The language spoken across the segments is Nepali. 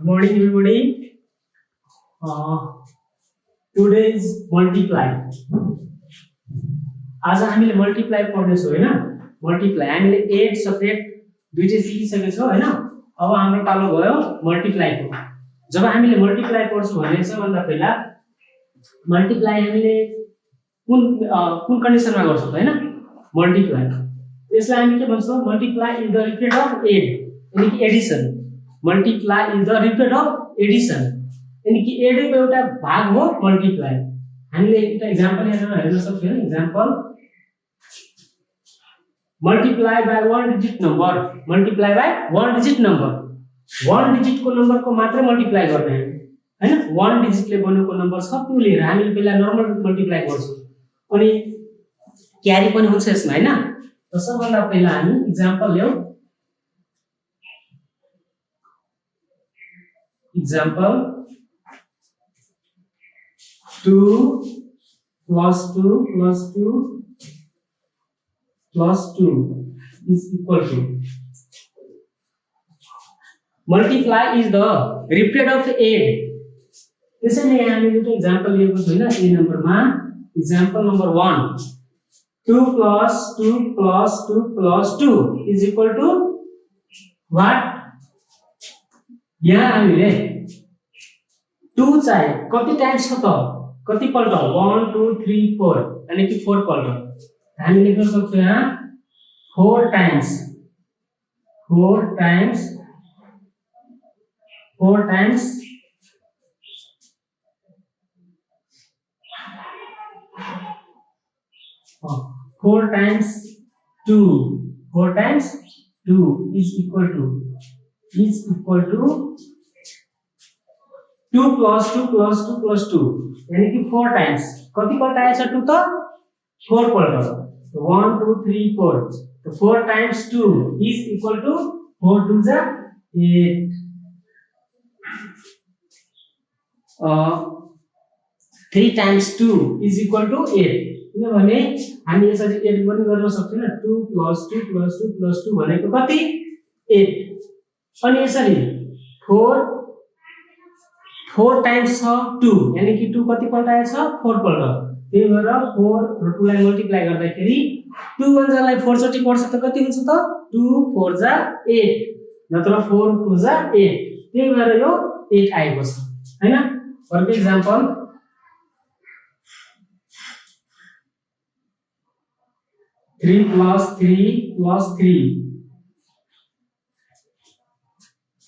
Good morning, everybody. Today is multiply. आज हामीले मल्टिप्लाई पढ्नेछौँ हैन मल्टिप्लाई हामीले 8 सेपरेट दुईटै सिकिसकेको छौँ हैन अब हाम्रो पालो गयो मल्टिप्लाईको जब हामीले मल्टिप्लाई पढ्छौँ भने सबभन्दा पहिला मल्टिप्लाई हामीले कुन कुन कन्डिसनमा गर्छौँ हैन मल्टिप्लाई यसलाई हामी के भन्छौँ multiply is the repeat of add यानी कि addition multiply is the repeat of addition यानी कि एड को एउटा भाग हो मल्टिप्लाई हामीले एउटा एक्जाम्पल हेर्न सक्छौँ हैन example multiply by one digit number multiply by one digit number one digit को नम्बर को मात्र मल्टिप्लाई गर्ने हैन one digit ले बनेको नम्बर छ त्यो लिएर हामीले पहिला नर्मल मल्टिप्लाई गर्छौं अनि क्यारी पनि हुन्छ यसमा हैन त सबभन्दा पहिला हामी example ल्याउ example 2 plus 2 plus 2 plus 2 is equal to multiply is the repeat of 8 त्यसैले हामीले एउटा एक्जाम्पल लिएको छौँ हैन ए नम्बरमा example number 1 2 plus 2 plus 2 plus 2 is equal to what यहाँ हामीले 2 चाहिँ कति टाइम्स छ त कति पल्ट 1 2 3 4 यानी कि 4 पल्ट हामी लेख्न सक्छौं यहाँ 4 times 4 times 4 times 4 times 2 4 times 2 is equal to 2 plus 2 plus 2 plus 2 यानी कि 4 टाइम्स कति पल्ट आएछ 2 त 4 पल्ट 1 2 3 4 तो 4 times 2 is equal to 4 2 जा 8 3 times 2 is equal to 8 किनभने हामी यसरी 8 पनि गर्न सक्छौं न 2 plus 2 plus 2 plus 2 भनेको कति 8 अनि यसरी 4 टाइम्स छ 2 यानी कि 2 कति पल्ट आएछ 4 पल्ट त्यही भएर 4 र 2 लाई मल्टिप्लाई गर्दाखेरि 2 1 लाई 4 चोटी पर्छ त कति हुन्छ त 2 4 जा 8 नत्र 4 2 जा 8 त्यही भएर यो 8 आएको छ हैन अर्को example 3 plus 3 plus 3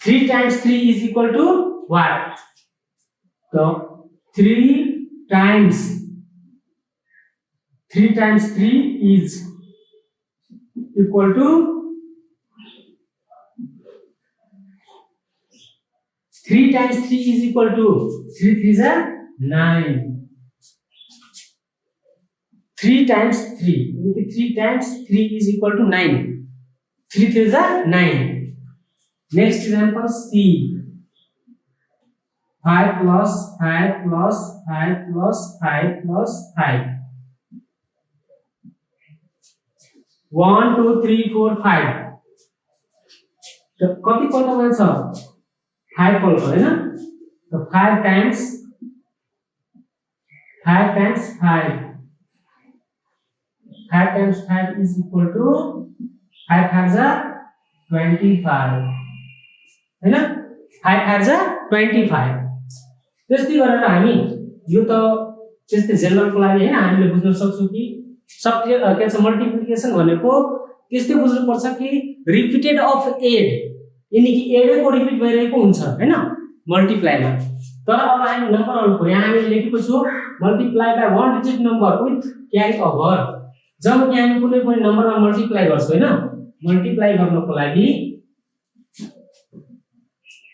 3 times 3 is equal to what so 3 times 3 is equal to 3 times 3 is equal to 3 3 are 9 3 times 3 3 times 3 is equal to 9 3 3 are 9 next example C 5 plus 5 plus 5 plus 5 plus 5 1 2 3 4 5 तो कति पल्ट हुन्छ 5 पल्ट हैन तो 5 times 5 times 5 5 times 5 is equal to 5 5 are 25 हैन 5 5 are 25 त्यस्तै गरेर हामी यो त त्यस्तै जेनरलको लागि हैन हामीले बुझ्न सक्छौं कि सब्ट्रे के छ मल्टिप्लिकेसन भनेको त्यस्तै बुझ्नु पर्छ कि रिपिटेड अफ एड यानी कि एड को रिपिट भइरहेको हुन्छ हैन मल्टिप्लाईमा तर अब हामी नम्बरहरुको यहाँ हामीले लेखेको छु multiply by one digit number with carry over जब कि हामी कुनै पनि नम्बरमा मल्टिप्लाई गर्छौं हैन मल्टिप्लाई गर्नको लागि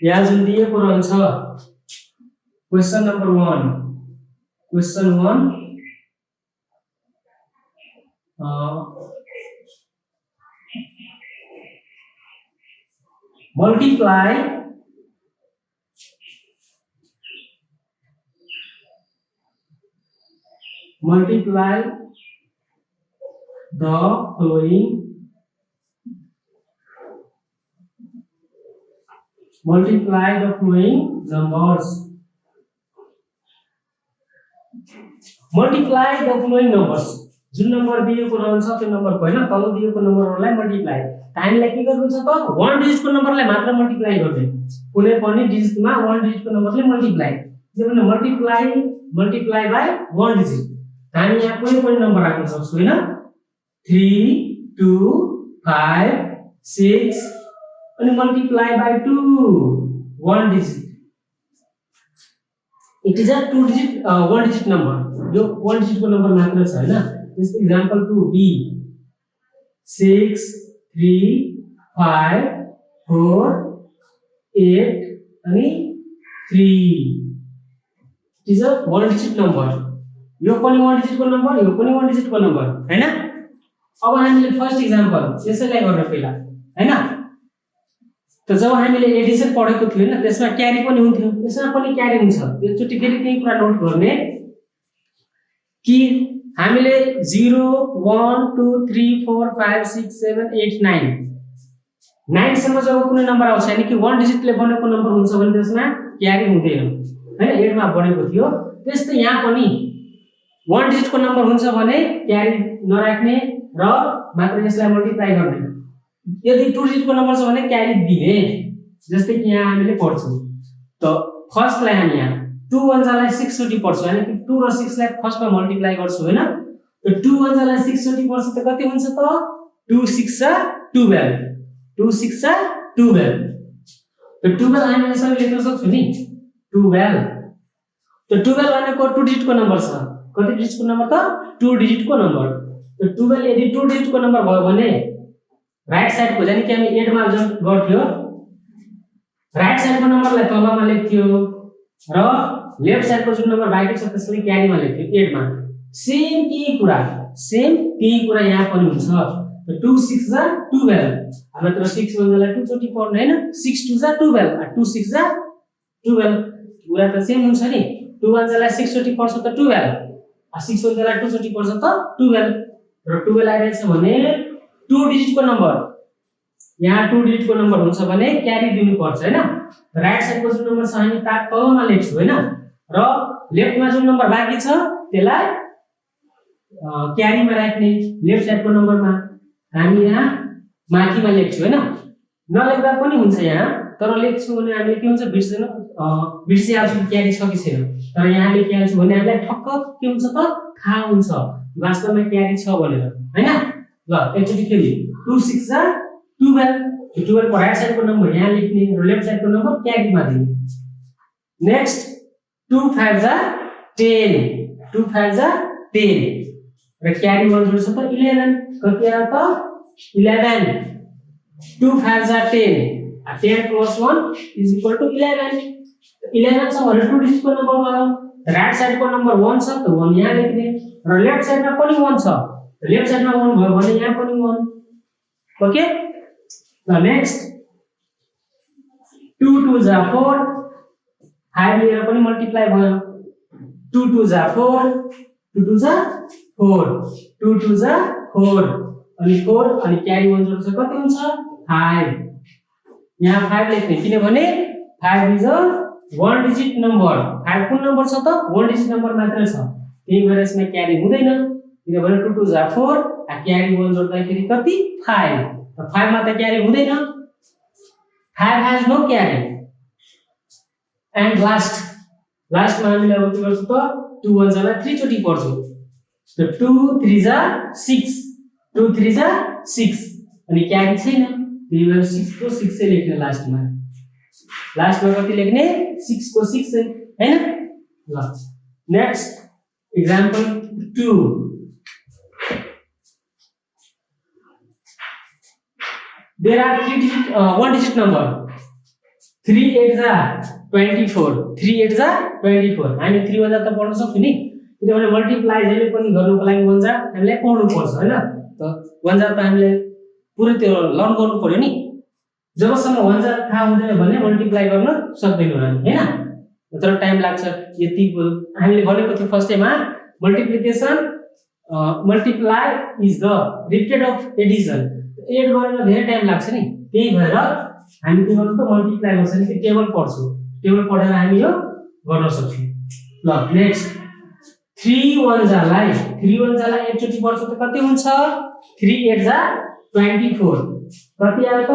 यहाँ जुन दिएको रहन्छ question number 1 question 1 multiply the following multiply the following numbers. Multiply the following numbers. जुन नम्बर दिएको रहन्छ त्यो नम्बरको हैन तल दिएको नम्बरहरुलाई मल्टिप्लाई हामीलाई के गर्नु छ त 1 डिजिटको नम्बरलाई मात्र मल्टिप्लाई गर्ने कुनै पनि डिजिटमा 1 डिजिटको नम्बरले मल्टिप्लाई जब मल्टिप्लाई बाइ 1 डिजिट हामी यहाँ कुनै पनि नम्बर राख्न सक्छौं हैन 3 2 5 6 अनि multiply by 2 1 digit it is a 1 digit number यो 1 डिजिटको नम्बर मात्र छ हैन this example 2b 6 3 5 4 8 अनि 3 it is a 1 digit number यो पनि 1 डिजिटको नम्बर यो पनि 1 डिजिटको नम्बर हैन अब हामीले फर्स्ट एक्जाम्पल यसैलाई गर्न पहिला हैन त जब हामीले एडिसन पढेको थियो हैन त्यसमा क्यारी पनि हुन्थ्यो त्यसमा पनि क्यारी हुन्छ एकचोटी फेरि त्यही कुरा नोट गर्ने कि हामीले 0 1 2 3 4 5 6 7 8 9 9 सम्म जब कुनै नम्बर आउँछ हैन कि 1 डिजिटले बनेको नम्बर हुन्छ भने त्यसमा क्यारी हुँदैन हैन 8 मा बनेको थियो त्यस्तै यहाँ पनि 1 डिजिटको नम्बर हुन्छ भने क्यारी नराख्ने र मात्र यसलाई मल्टिप्लाई गर्ने यदि 2 डिजिटको नम्बर छ भने क्यारी दिने जस्तै कि यहाँ हामीले पढ्छौं त फर्स्टलाई हामी यहाँ 2 वन्जालाई 6 चोटी पढ्छौं हैन कि 2 र 6 लाई फर्स्टमा मल्टिप्लाई गर्छौं हैन त 2 वन्जालाई 6 चोटी पर्छ त कति हुन्छ त 2 6 12 2 6 12 त 12 हामीले यसरी लेख्न सक्छौं नि 12 त 12 भनेको 2 डिजिटको नम्बर छ कति डिजिटको नम्बर त 2 डिजिटको नम्बर त 12 यदि 2 डिजिटको नम्बर भयो भने राइट साइडको जानि कि हामी 8 मा जम्प गर्थ्यो राइट साइडको नम्बरलाई तलमा लेख्थ्यो र लेफ्ट साइडको जुन नम्बर बाँकी छ त्यसलाई क्यारीमा लेख्थ्यो 8 मा सेम त्यही कुरा यहाँ पनि हुन्छ 2 6 12 हामी त 6 वन्जालाई 2 चोटी पढ्नु हैन 6 2 12 2 6 12 कुरा त सेम हुन्छ नि 2 वन्जालाई 6 चोटी पढ्छ त 12 6 वन्जालाई 2 चोटी पढ्छ त 12 र 12 आइरहेछ भने 2 डिजिटको नम्बर यहाँ 2 डिजिटको नम्बर हुन्छ भने क्यारी दिनु पर्छ हैन राइट साइडको जुन नम्बर छ हामी तलमा लेख्छौं हैन र लेफ्टमा जुन नम्बर बाँकी छ त्यसलाई क्यारीमा राख्ने लेफ्ट साइडको नम्बरमा हामी यहाँ माथिमा लेख्छौं हैन नलेख्दा पनि हुन्छ यहाँ तर लेख्छौं भने हामीले के हुन्छ बिर्सिहाल्छौं क्यारी छ कि छैन तर यहाँ लेखिहाल्छौं भने हामीलाई ठक्क के हुन्छ त थाहा हुन्छ वास्तवमा क्यारी छ भनेर हैन ल एकचोटी फेरि 2 6 12 12 को राइट साइडको नम्बर यहाँ लेख्ने र लेफ्ट साइडको नम्बर क्यारीमा दिने नेक्स्ट 2 5 10 2 5 10 र क्यारी 1 जोड्छ त 11 कति आयो त 11 2 5 10 10 plus 1 is equal to 11 11 छ भने 2 डिजिटको नम्बर भयो राइट साइडको नम्बर 1 छ त 1 यहाँ लेख्ने र लेफ्ट साइडमा पनि 1 छ लेफ्ट साइडमा 1 भयो भने यहाँ पनि 1 ओके ल नेक्स्ट 2 2 4 5 लिएर पनि मल्टिप्लाई भयो 2 2 4 2 2 4 2 2 4 अनि 4 अनि क्यारी 1 जोड्छ कति हुन्छ 5 यहाँ 5 लेख्ने किनभने 5 इज अ 1 डिजिट नम्बर 5 कुन नम्बर छ त 1 डिजिट नम्बर मात्र छ त्यही भएर यसमा क्यारी हुँदैन किनभने 2 2 4 क्यारी 1 जोड्दाखेरि कति 5 5 मा त क्यारी हुँदैन 5 has no carry and last मा हामीले अब के गर्छौं त 2 वन्जालाई 3 चोटी पढ्छौं त 2 3 6 2 3 6 अनि क्यारी छैन त्यही भएर 6 को 6 से लेख्ने लास्टमा कति लेख्ने 6 को 6 से हैन ल next example 2 there are 1 digit number 3 8 24 3 8 24 हामी 3 वजा त पढ्न सक्छौं नि किनभने मल्टिप्लाई जहिले पनि गर्नुको लागि वजा हामीले पढ्नु पर्छ हैन त वजा त हामीले पुरै त्यो लर्न गर्नु पर्यो नि जबसम्म वजा थाहा हुँदैन भने मल्टिप्लाई गर्न सक्दैनौं हामी हैन तर टाइम लाग्छ यति हामीले भनेको थियो फर्स्ट टाइममा multiplication multiply is the repeated of addition add गर्न धेरै टाइम लाग्छ नि त्यही भएर हामी के गर्छौं त मल्टिप्लाई गर्छौं कि टेबल पढ्छौं टेबल पढेर हामी यो गर्न सक्छौं ल नेक्स्ट 3 1 जालाई एकचोटी पढ्छ त कति हुन्छ 3 8 जा 24 कति आयो त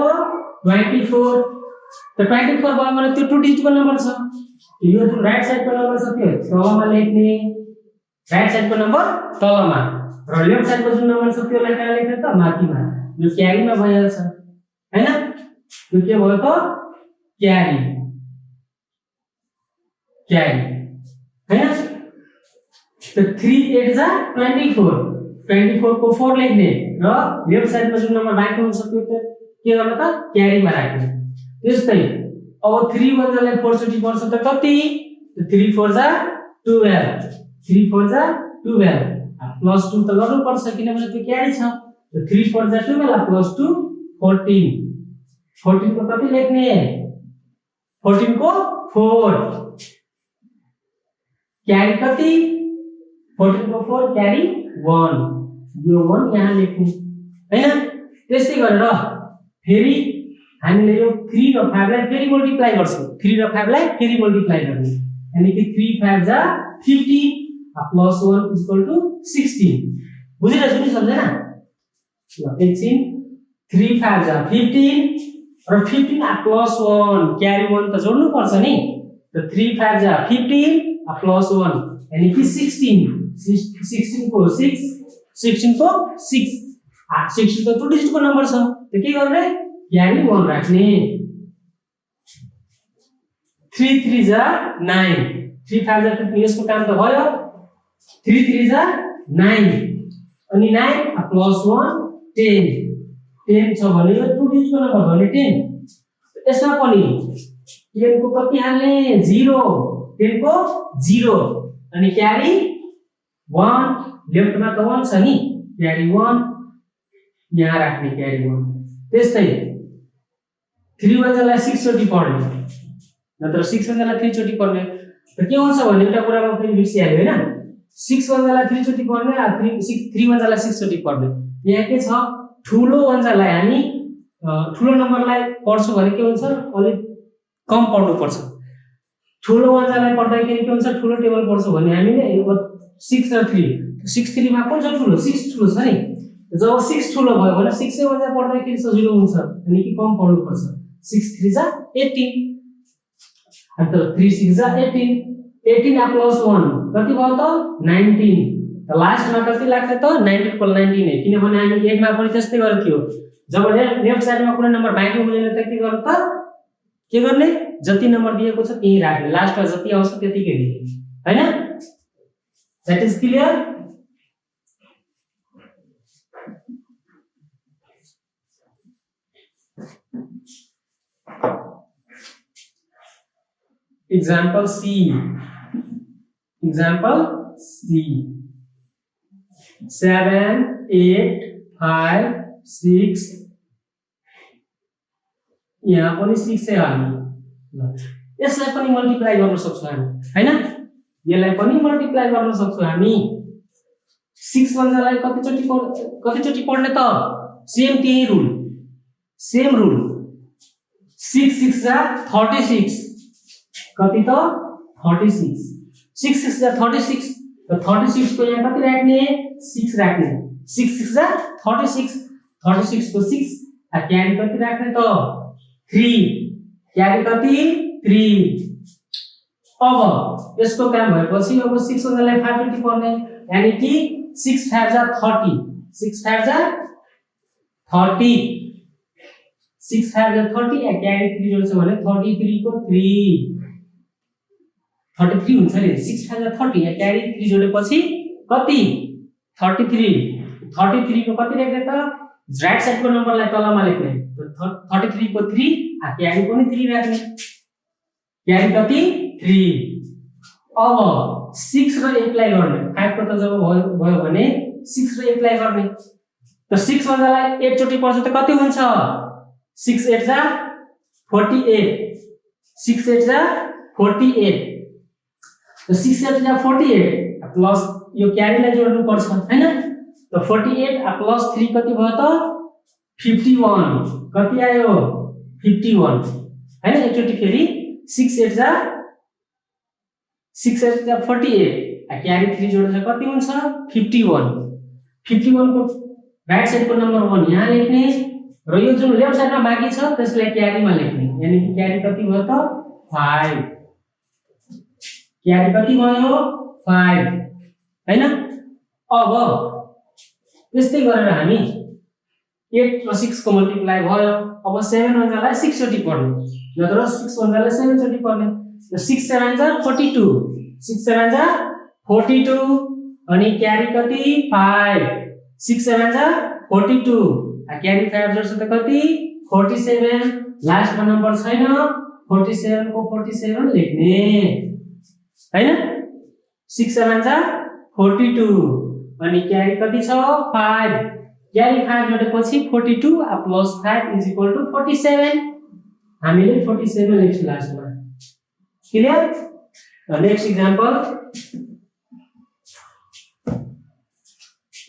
24 त 24 भयो भने त्यो 2 डिजिटको नम्बर छ यो जुन राइट साइडको नम्बर छ त्यो तलमा लेख्ने राइट साइडको नम्बर तलमा र लेफ्ट साइडको जुन नम्बर छ त्यसलाई कहाँ लेख्ने त माथिमा यो क्यारीमा भइहाल्छ हैन यो के भयो त क्यारी हैन त 3 8 जा 24 को 4 लेख्ने र लेफ्ट साइडमा जुन नम्बर बाँकी हुन्छ त्यो के गर्ने त क्यारीमा राख्ने त्यस्तै अब 3 1 जालाई 4 चोटी पर्छ त कति 3 4 जा 12 3 4 जा 12 प्लस 2 त गर्नु पर्छ किनभने त्यो क्यारी छ त 3 4 जा 12 प्लस 2 14 को कति लेख्ने 14 को 4 क्यारी कति 14 को 4 क्यारी 1 यो 1 यहाँ लेख्ने हैन त्यस्तै गरेर फेरि हामीले यो 3 र 5 लाई फेरि मल्टिप्लाई गर्छौं 3 र 5 लाई फेरि मल्टिप्लाई गर्ने यानी कि 3 5 जा 15 प्लस 1 इक्वल टु 16 बुझिरहेछ नि सम्झेन ल एकछिन 3 5 जा 15 र 15 प्लस 1 क्यारी 1 त जोड्नु पर्छ नि त 3 5 जा 15 प्लस 1 यानी कि 16 को 6 16 को 6 16 तो 2 डिजिट को नम्बर छ त के गर्ने क्यारी 1 राख्ने 3 3 जा 9 3 5 जा 15 यसको काम त भयो 3 3 जा 9 अनि 9 प्लस 1 10 10 छ भने यो 2 डिजिट को नम्बर भने 10 यसमा पनि 10 को कति हाल्ने 0 10 को 0 अनि क्यारी 1 लेफ्टमा त 1 छ नि क्यारी 1 यहाँ राख्ने क्यारी 1 त्यस्तै 3 1 जालाई 6 चोटी पढ्ने नत्र 6 1 जालाई 3 चोटी पढ्ने त के हुन्छ भने एउटा कुरा म फेरि बिर्सिहाल्यो हैन 6 1 जालाई 3 चोटी पढ्ने र 3 1 जालाई 6 चोटी पढ्ने यहाँ के छ ठुलो 1 जालाई हामी ठुलो नम्बरलाई पढ्छौं भने के हुन्छ अलि कम पढ्नु पर्छ ठुलो 1 जालाई पढ्दाखेरि के हुन्छ ठुलो टेबल पढ्छौं भने हामीले 6 र 3 6 3 मा कुन चाहिँ ठुलो 6 ठुलो छ नि जब 6 ठुलो भयो भने 6 से 1 जा पढ्दाखेरि सजिलो हुन्छ अनि कि कम पढ्नु पर्छ 6 3 जा 18 अन्त 3 6 जा 18 18 प्लस 1 कति भयो त 19 त लास्टमा कति लाग्छ त 19 को 19 है किनभने हामी 8 मा पनि त्यस्तै गरेको थियो जब लेफ्ट साइडमा कुनै नम्बर बाँकी हुँदैन त के गर्नु त के गर्ने जति नम्बर दिएको छ त्यही राख्ने लास्टमा जति आउँछ त्यतिकै दिने हैन that is clear Example C. 7 8 5 6 यहाँ पनि 6 है हामी ल यसलाई पनि मल्टिप्लाई गर्न सक्छौं हामी हैन यसलाई पनि मल्टिप्लाई गर्न सक्छौं हामी 6 1 जालाई कति चोटी पढ्ने त सेम त्यही रुल 6 6 जा 36 कति त 36 6 6 जा 36 त 36 को यहाँ कति राख्ने 6 राख्ने 6 6 जा 36 36 को 6 आ क्यारी कति राख्ने त 3 क्यारी कति 3 अब यसको काम भएपछि अब 6 जनालाई 5 चोटी पर्ने यानी कि 6 5 जा 30 6 5 जा 30 6 5 जा 30 या क्यारी 3 जोड्छ भने 33 को 3 33 हुन्छ नि 6 5 जा 30 या क्यारी 3 जोडेपछि कति 33 को कति लेख्ने त राइट साइडको नम्बरलाई तलमा लेख्ने 33 को 3 आ क्यारी पनि 3 राख्ने क्यारी कति 3 अब 6 र 8 लाई गर्ने 5 को त जब भयो भने 6 र 8 लाई गर्ने त 6 भन्दालाई 8 चोटी पर्छ त कति हुन्छ 6 8 जा 48 6 8 जा 48 तो 6 8 जा 48 प्लस यो क्यारीलाई जोड्नु पर्छ हैन त 48 प्लस 3 कति भयो त 51 कति आयो 51 हैन एकचोटी फेरि 6 8 जा 48 क्यारी 3 जोडेर कति हुन्छ 51 51 को राइट साइड को नम्बर 1 यहाँ लेख्ने र यो जुन लेफ्ट साइडमा बाँकी छ त्यसलाई क्यारीमा लेख्ने यानी कि क्यारी कति भयो त 5 क्यारी कति भयो 5 हैन अब त्यस्तै गरेर हामी 8 र 6 को मल्टिप्लाई भयो अब 7 वन्जालाई 6 चोटी पर्ने नत्र 6 वन्जालाई 7 चोटी पर्ने 6 7 जा 42 6 7 जा 42 अनि क्यारी कति 5 6 7 जा 42 क्यारी 5 जोड्छ त कति 47 लास्टमा नम्बर छैन 47 को 47 लेख्ने हैन 6 7 जा 42 अनि क्यारी कति छ 5 क्यारी 5 जोडेपछि 42 प्लस 5 इज इक्वल टु 47 हामीले 47 लेख्छौं लास्टमा क्लियर नेक्स्ट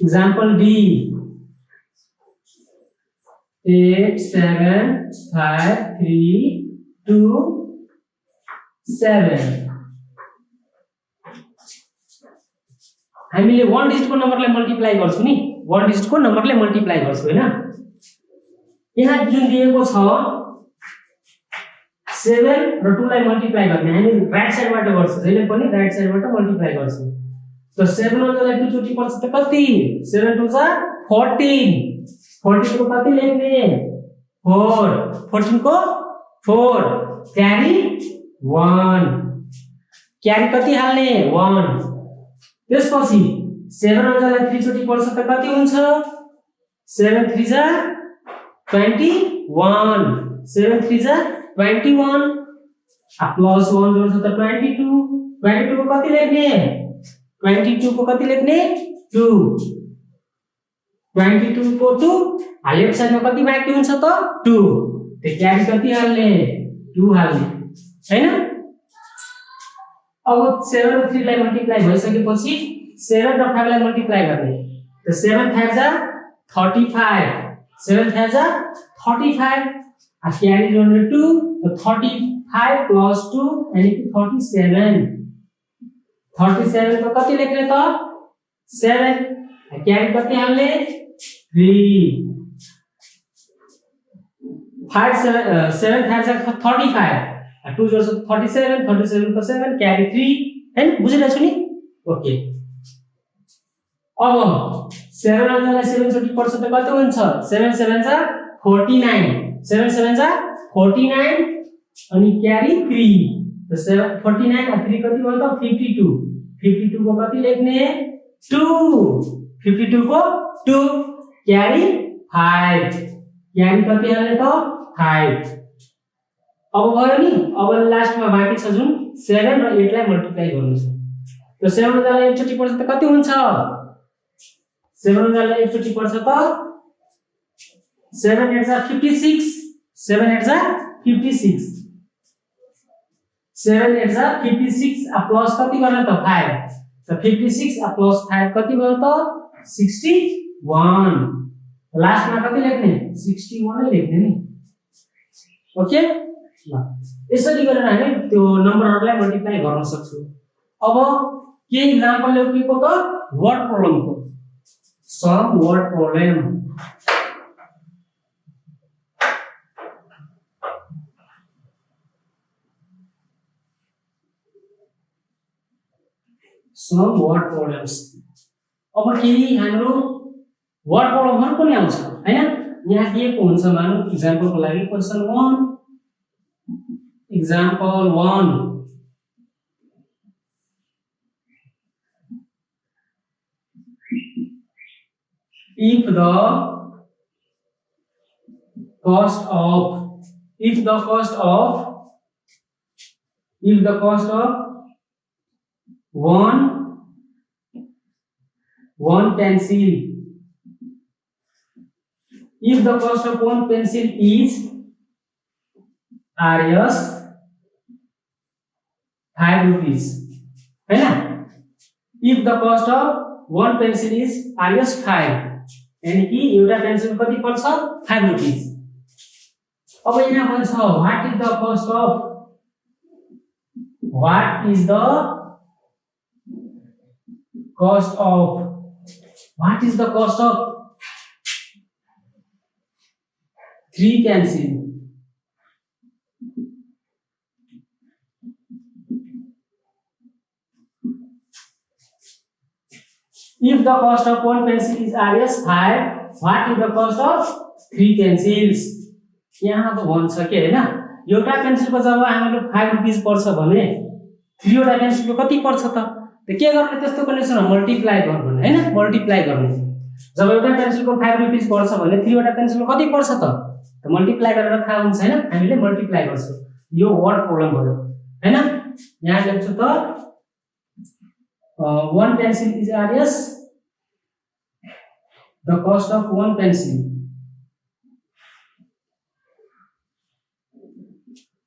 example D 8 7 5 3 2 7 हामीले 1 डिजिट को नम्बरलाई मल्टिप्लाई गर्छौं नि 1 डिजिट को नम्बरले मल्टिप्लाई गर्छौं हैन यहाँ जुन दिएको छ 7 र 2 लाई मल्टिप्लाई गर्ने हामी राइट साइडबाट गर्छौं जहिले पनि राइट साइडबाट मल्टिप्लाई गर्छौं त 7 वन्जालाई 2 चोटी पर्छ त कति 7 2 जा 14 14 को कति लेख्ने 4 14 को 4 क्यारी 1 क्यारी कति हाल्ने 1 त्यसपछि 7 वन्जालाई 3 चोटी पर्छ त कति हुन्छ 7 3 जा 21 7 3 जा 21 प्लस 1 जोड्छ त 22 22 को कति लेख्ने 22 को कति लेख्ने 2 22 को 2 लेफ्ट साइडमा कति बाँकी हुन्छ त 2 त्यो क्यारी कति हाल्ने 2 हाल्ने हैन अब 7 र 3 लाई मल्टिप्लाई भइसकेपछि 7 र 5 लाई मल्टिप्लाई गर्ने त 7 5 जा 35 7 5 जा 35 क्यारी जोड्ने 2 त 35 प्लस 2 यानी कि 37 37 को कति लेख्ने त 7 क्यारी कति हाल्ने 3 5 7 5 जा 35 2 जोड्छ 37 37 को 7 क्यारी 3 हैन बुझिरहेछु नि ओके अब 7 वन्जालाई 7 चोटी पर्छ त कति हुन्छ 7 7 जा 49 7 7 जा 49 अनि क्यारी 3 त 49 और 3 कति भयो त 52 52 को कति लेख्ने 2 52 को 2 क्यारी 5 क्यारी कति हाल्ने त 5 अब भयो नि अब लास्टमा बाँकी छ जुन 7 र 8 लाई मल्टिप्लाई गर्नु छ त 7 वन्जालाई 1 चोटी पर्छ त कति हुन्छ 7 वन्जालाई 1 चोटी पर्छ त 7 8 जा 56 7 8 जा 56 7 8 जा 56 प्लस कति गर्न त 5 त 56 प्लस 5 कति भयो त 61 लास्टमा कति लेख्ने 61 नै लेख्ने नि ओके ल यसरी गरेर हामी त्यो नम्बरहरुलाई मल्टिप्लाई गर्न सक्छौं अब के एक्जाम्पल लेखेको त वर्ड प्रब्लमको some word problem some word problems अब केही हाम्रो वर्ड प्रब्लमहरु पनि आउँछ हैन यहाँ दिएको हुन्छ मानौ एक्जाम्पलको लागि question 1 example 1 if the cost of 1 pencil if the cost of 1 pencil is Rs 5 rupees है ना if the cost of 1 pencil is Rs 5 यानी कि एउटा पेन्सिल कति पर्छ 5 रुपैयाँ अब यहाँ भन्छ what is the cost of what is the cost of 3 pencil. If the cost of 1 pencil is Rs 5, what is the cost of 3 pencils? यहाँ त भन्छ के हैन एउटा पेन्सिलको जब हामीले 5 रुपैयाँ पर्छ भने 3 वटा पेन्सिलको कति पर्छ त के गर्ने त्यस्तो कन्डिसनमा मल्टिप्लाई गर्नु हैन मल्टिप्लाई गर्नु जब एउटा पेन्सिलको 5 रुपैयाँ पर्छ भने 3 वटा पेन्सिलको कति पर्छ त मल्टिप्लाई गरेर थाहा हुन्छ हैन हामीले मल्टिप्लाई गर्छौं यो वर्ड प्रब्लम भयो हैन यहाँ लेख्छु त 1 pencil is Rs. The cost of 1 pencil.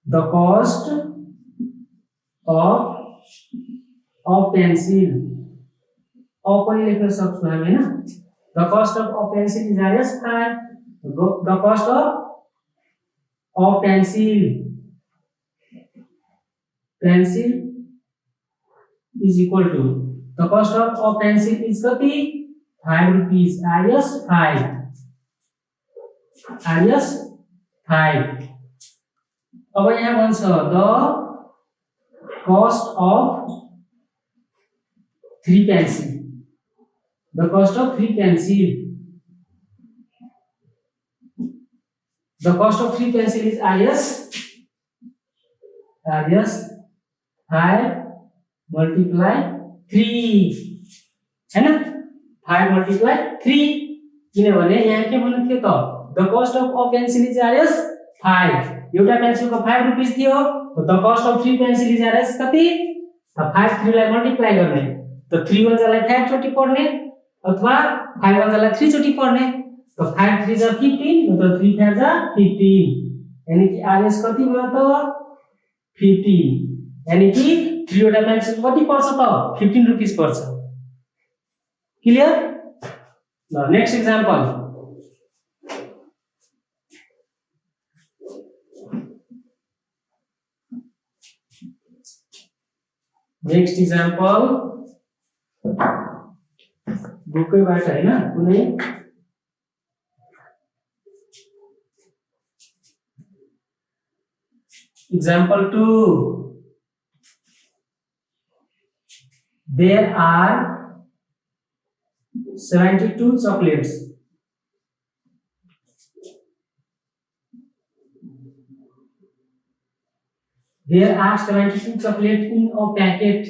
The cost of pencil. पनि लेख्न सक्छौं हामी हैन The cost of pencil is Rs 5. The cost of pencil is equal to the cost of pencil is कति 5 rupees Rs 5 अब यहाँ भन्छ the cost of 3 pencil the cost of 3 pencil is Rs 5 multiply 3 हैन 5 multiply 3 किनभने यहाँ के भन्नु थियो त the cost of pencil is Rs 5 एउटा पेन्सिलको 5 रुपैयाँ थियो the cost of 3 pencil is Rs कति त 5 3 लाई मल्टिप्लाई गर्ने त 3 वन्जालाई 5 चोटी पढ्ने अथवा 5 वन्जालाई 3 चोटी पढ्ने त 5 3 जा 15 त 3 4 जा 15 यानी कि Rs कति भयो त 15 यानी कि 3 वटा पेन्सिल कति पर्छ त 15 रुपैयाँ पर्छ क्लियर ल नेक्स्ट एक्जाम्पल बुकैबाट हैन कुनै example 2 there are 72 chocolates there are 72 chocolates in a packet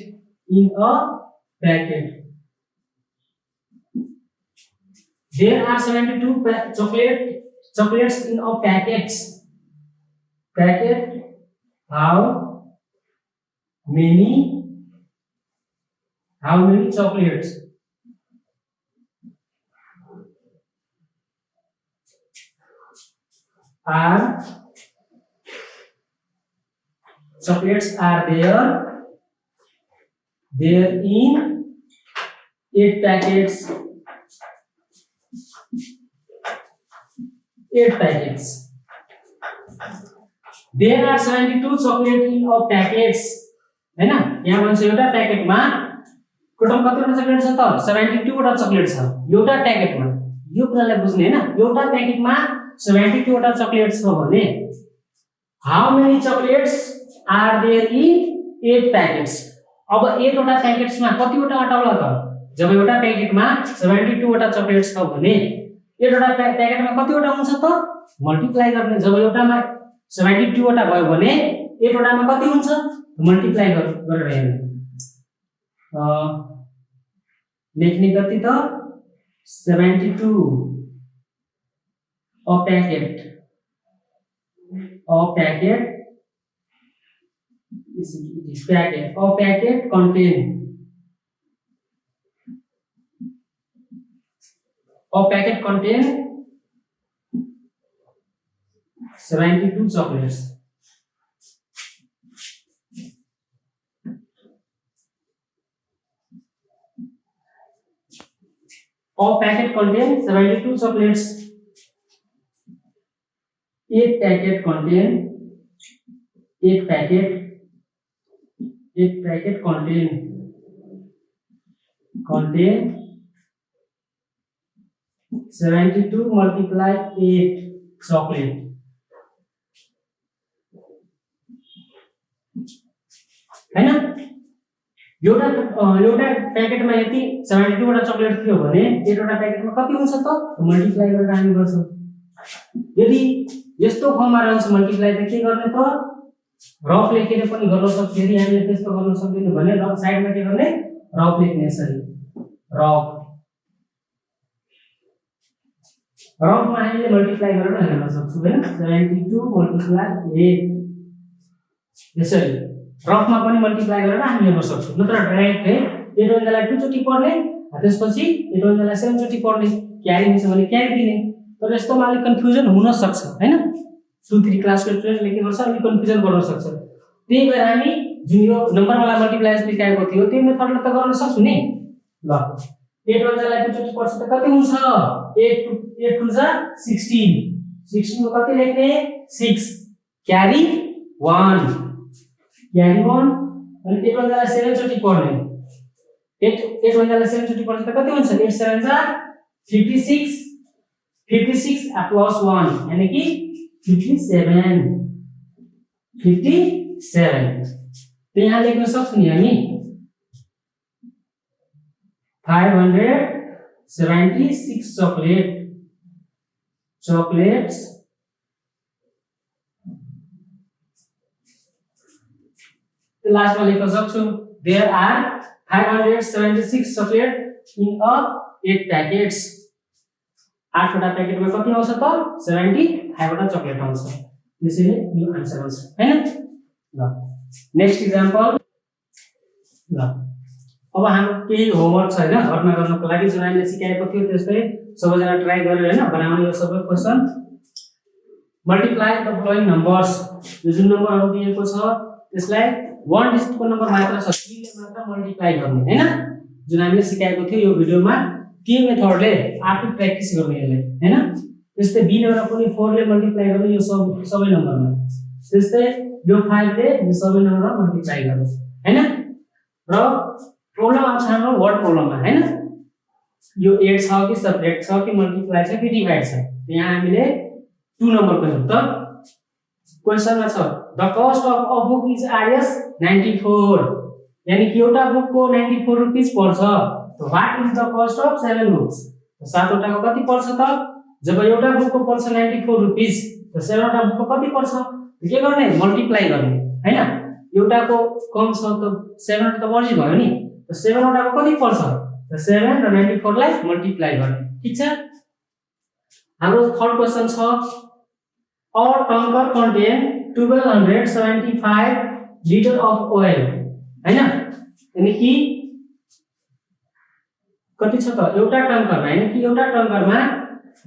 there are 72 chocolates in a packet how many chocolates are there in 8 packets 8 packets there are 72 chocolate in a packets हैन यहाँ भन्छ एउटा प्याकेटमा टोटल कतिवटा चकलेट छ त 72 वटा चकलेट छ एउटा प्याकेटमा यो कुरालाई बुझ्ने हैन एउटा प्याकेटमा 72 वटा चकलेट छ भने how many chocolates are there in 8 packets अब 8 वटा प्याकेट्समा कति वटा अटाउला त जब एउटा प्याकेटमा 72 वटा चकलेट छ भने 8 वटा प्याकेटमा कति वटा हुन्छ त मल्टिप्लाई गर्ने जब एउटामा 72 वटा भयो भने 8 वटामा कति हुन्छ मल्टिप्लाई गरेर हेर्नु लेख्ने गति त 72 a packet contain 72 chocolates a packet contains 72 chocolates एक पैकेट contain 72 multiply 8 chocolate. हैन एउटा प्याकेटमा यति 72 वटा चकलेट थियो भने 8 वटा प्याकेटमा कति हुन्छ त मल्टिप्लाई गरेर हामी गर्छौं। यदि यस्तो फर्ममा रहन्छ मल्टिप्लाई त के गर्ने त रफ लेखेर पनि गर्न सक्छौं। यदि हामीले त्यस्तो गर्न सक्दैनौं भने रफ साइडमा के गर्ने रफ लेख्ने यसरी रफमा हामीले मल्टिप्लाई गरेर हेर्न सक्छौं हैन 72 मल्टिप्लाई 8 यसरी रफमा पनि मल्टिप्लाई गरेर हामी हेर्न सक्छौं। नत्र डाइरेक्ट है 8 वटालाई 2 चोटी पढ्ने त्यसपछि 8 वटालाई 7 चोटी पढ्ने क्यारी हुन्छ भने क्यारी दिने। तर यस्तोमा अलि कन्फ्युजन हुन सक्छ हैन 2 3 क्लासको स्टुडेन्टले के गर्छ अलि कन्फ्युजन गर्न सक्छ। त्यही भएर हामी जुन यो नम्बरवाला मल्टिप्लाई सिकाएको थियो त्यो मेथडले त गर्न सक्छौं नि। ल 8 वटालाई 2 चोटी पढ्छ त कति हुन्छ 8 टु जा 16 16 को कति लेख्ने 6 क्यारी 1 अनि 8 वटालाई 7 चोटी पढ्ने 8 वटालाई 7 चोटी पढ्छ त कति हुन्छ 8 7 जा 56 56 प्लस 1 यानी कि 57 तो यहाँ लेख्न सक्छौं नि हामी 576 chocolates लास्ट में लेख्न सक्छौं there are 576 chocolate in a 8 packets 8 वटा प्याकेटमा कति आउँछ त 75 वटा चकलेट आउँछ। त्यसैले यो आन्सर आउँछ हैन। ल नेक्स्ट एक्जाम्पल ल अब हाम्रो केही होमवर्क छ हैन घरमा गर्नको लागि जुन हामीले सिकाएको थियो त्यस्तै सबैजना ट्राई गरेर हैन बनाउने यो सबै question multiply the following numbers. यो जुन नम्बरहरु दिएको छ त्यसलाई 1 डिजिटको नम्बर मात्र छ 3 ले मात्र मल्टिप्लाई गर्ने हैन जुन हामीले सिकाएको थियो यो भिडियोमा के मेथडले आफै प्र्याक्टिस गर्ने यसले हैन। त्यस्तै b नम्बर पनि 4 ले मल्टिप्लाई गर्ने यो सबै नम्बरमा त्यस्तै यो 5 ले यो सबै नम्बरमा मल्टिप्लाई गर्ने हैन। र प्रब्लम आउँछ हाम्रो वर्ड प्रब्लममा हैन यो 8 छ कि सब्ट्र्याक्ट छ कि मल्टिप्लाई छ कि डिभाइड छ यहाँ हामीले 2 नम्बरको हेरौँ त क्वेशनमा छ the cost of a book is IS 94 यानी कि एउटा बुकको 94 रुपैयाँ पर्छ। तो what is the cost of 7 books तो 7 वटाको कति पर्छ त जब एउटा बुकको पर्छ 94 रुपैयाँ तो 7 वटा बुकको कति पर्छ के गर्ने मल्टिप्लाई गर्ने हैन। एउटाको कम छ त 7 त बढी भयो नि तो 7 वटाको कति पर्छ त 7 र 94 लाई मल्टिप्लाई गर्ने ठीक छ। हाम्रो थर्ड क्वेशन छ a tanker contain 1275 litre of oil हैन यानी कि कति छ त एउटा टंकरमा हैन कि एउटा टंकरमा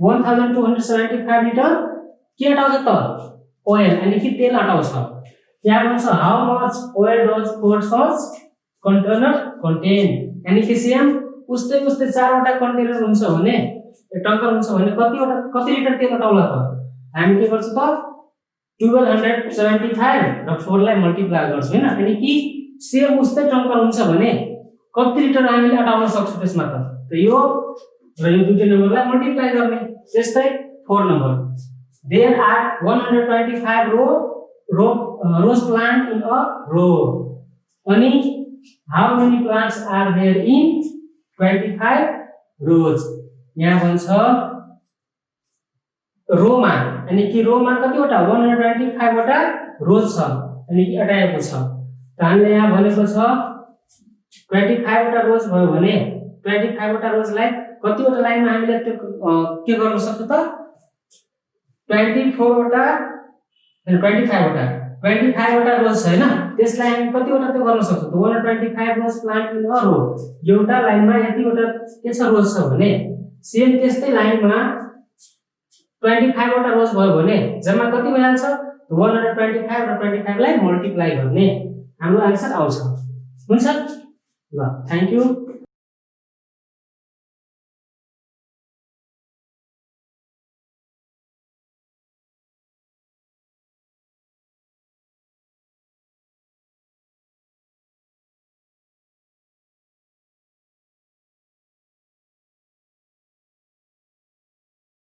1275 लिटर के अटाउँछ त ओइल यानी कि तेल अटाउँछ। यहाँ भन्छ how much oil does 4 such container contain यानी कि सेम उस्तै 4 वटा कन्टेनर हुन्छ भने टंकर हुन्छ भने कति लिटर तेल अटाउला त हामी के गर्छ त 1275 र 4 लाई मल्टिप्लाई गर्छौं हैन यानी कि सेम उस्तै टंकर हुन्छ भने कति लिटर हामीले अटाउन सक्छौं त्यसमा त यो र यो दुईटै नम्बरलाई मल्टिप्लाई गर्ने। त्यस्तै 4 number there are 125 rose plant in a row अनि how many plants are there in 25 rows. यहाँ भन्छ रोमा यानी कि रोमा कतिवटा 125 वटा रोज छ यानी कि अटाएको छ। त हामीले यहाँ भनेको छ 25 वटा रोज भयो भने 25 वटा रोजलाई कतिवटा लाइनमा हामीले त्यो के गर्न सक्छौं त 24 वटा 25 वटा रोज छ हैन त्यसलाई हामी कतिवटा त्यो गर्न सक्छौं 125 रोज प्लान्ट इन अ रो एउटा लाइनमा यतिवटा के छ रोज छ भने सेम त्यस्तै लाइनमा 25 वटा रोज भयो भने जम्मा कति भइहाल्छ 125 र 25 लाई मल्टिप्लाई गर्ने हाम्रो आन्सर आउँछ। हुन्छ ल थ्यांक यू।